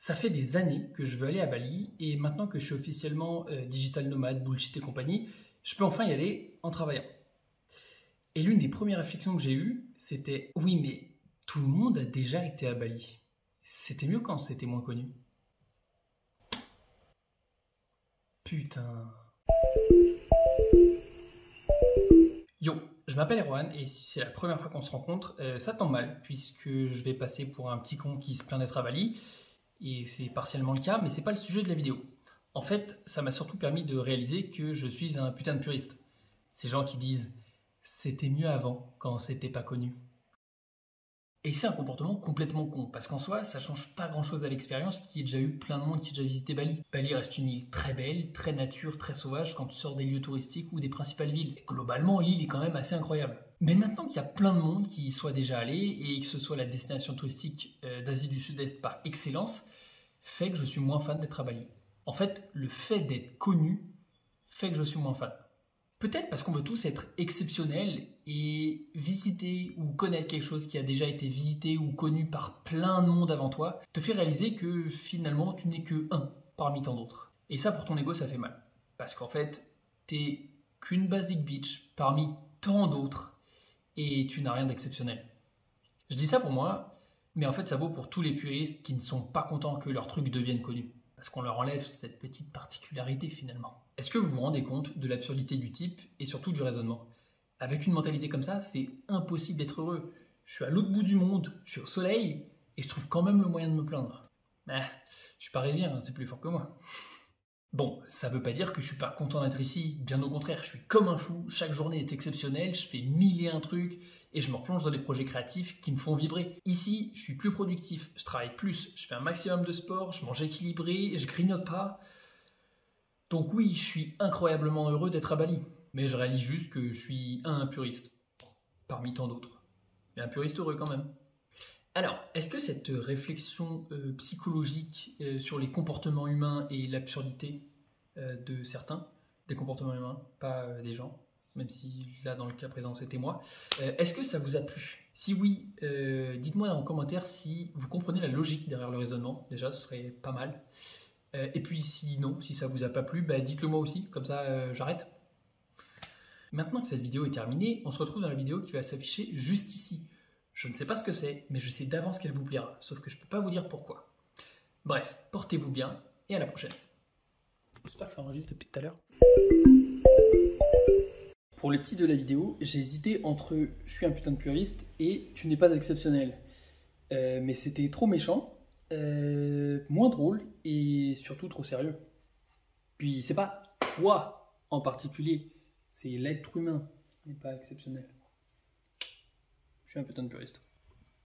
Ça fait des années que je veux aller à Bali et maintenant que je suis officiellement digital nomade, bullshit et compagnie, je peux enfin y aller en travaillant. Et l'une des premières réflexions que j'ai eues, c'était oui, mais tout le monde a déjà été à Bali. C'était mieux quand c'était moins connu. Putain. Yo, je m'appelle Erwan et si c'est la première fois qu'on se rencontre, ça tombe mal puisque je vais passer pour un petit con qui se plaint d'être à Bali. Et c'est partiellement le cas, mais c'est pas le sujet de la vidéo. En fait, ça m'a surtout permis de réaliser que je suis un putain de puriste. Ces gens qui disent c'était mieux avant quand c'était pas connu. Et c'est un comportement complètement con, parce qu'en soi, ça change pas grand chose à l'expérience qui est déjà eu plein de monde qui a déjà visité Bali. Bali reste une île très belle, très nature, très sauvage quand tu sors des lieux touristiques ou des principales villes. Et globalement, l'île est quand même assez incroyable. Mais maintenant qu'il y a plein de monde qui y soit déjà allé, et que ce soit la destination touristique d'Asie du Sud-Est par excellence, fait que je suis moins fan d'être à Bali. En fait, le fait d'être connu fait que je suis moins fan. Peut-être parce qu'on veut tous être exceptionnels et visiter ou connaître quelque chose qui a déjà été visité ou connu par plein de monde avant toi, te fait réaliser que finalement tu n'es que un parmi tant d'autres. Et ça pour ton ego ça fait mal. Parce qu'en fait, t'es qu'une basic bitch parmi tant d'autres et tu n'as rien d'exceptionnel. Je dis ça pour moi, mais en fait ça vaut pour tous les puristes qui ne sont pas contents que leur truc devienne connu. Parce qu'on leur enlève cette petite particularité finalement. Est-ce que vous vous rendez compte de l'absurdité du type et surtout du raisonnement? Avec une mentalité comme ça, c'est impossible d'être heureux. Je suis à l'autre bout du monde, je suis au soleil et je trouve quand même le moyen de me plaindre. Mais je suis parisien, c'est plus fort que moi. Bon, ça veut pas dire que je suis pas content d'être ici, bien au contraire, je suis comme un fou, chaque journée est exceptionnelle, je fais mille et un trucs et je me replonge dans des projets créatifs qui me font vibrer. Ici, je suis plus productif, je travaille plus, je fais un maximum de sport, je mange équilibré, je grignote pas. Donc oui, je suis incroyablement heureux d'être à Bali, mais je réalise juste que je suis un puriste, parmi tant d'autres. Mais un puriste heureux quand même. Alors, est-ce que cette réflexion psychologique sur les comportements humains et l'absurdité de certains, des comportements humains, pas des gens, même si là dans le cas présent c'était moi, est-ce que ça vous a plu? Si oui, dites-moi en commentaire si vous comprenez la logique derrière le raisonnement, déjà ce serait pas mal. Et puis si non, si ça vous a pas plu, bah dites-le moi aussi, comme ça j'arrête. Maintenant que cette vidéo est terminée, on se retrouve dans la vidéo qui va s'afficher juste ici. Je ne sais pas ce que c'est, mais je sais d'avance qu'elle vous plaira, sauf que je ne peux pas vous dire pourquoi. Bref, portez-vous bien et à la prochaine. J'espère que ça enregistre depuis tout à l'heure. Pour le titre de la vidéo, j'ai hésité entre « Je suis un putain de puriste » et « Tu n'es pas exceptionnel ». Mais c'était trop méchant, moins drôle et surtout trop sérieux. Puis c'est pas toi en particulier, c'est l'être humain qui n'est pas exceptionnel. Je suis un putain de puriste.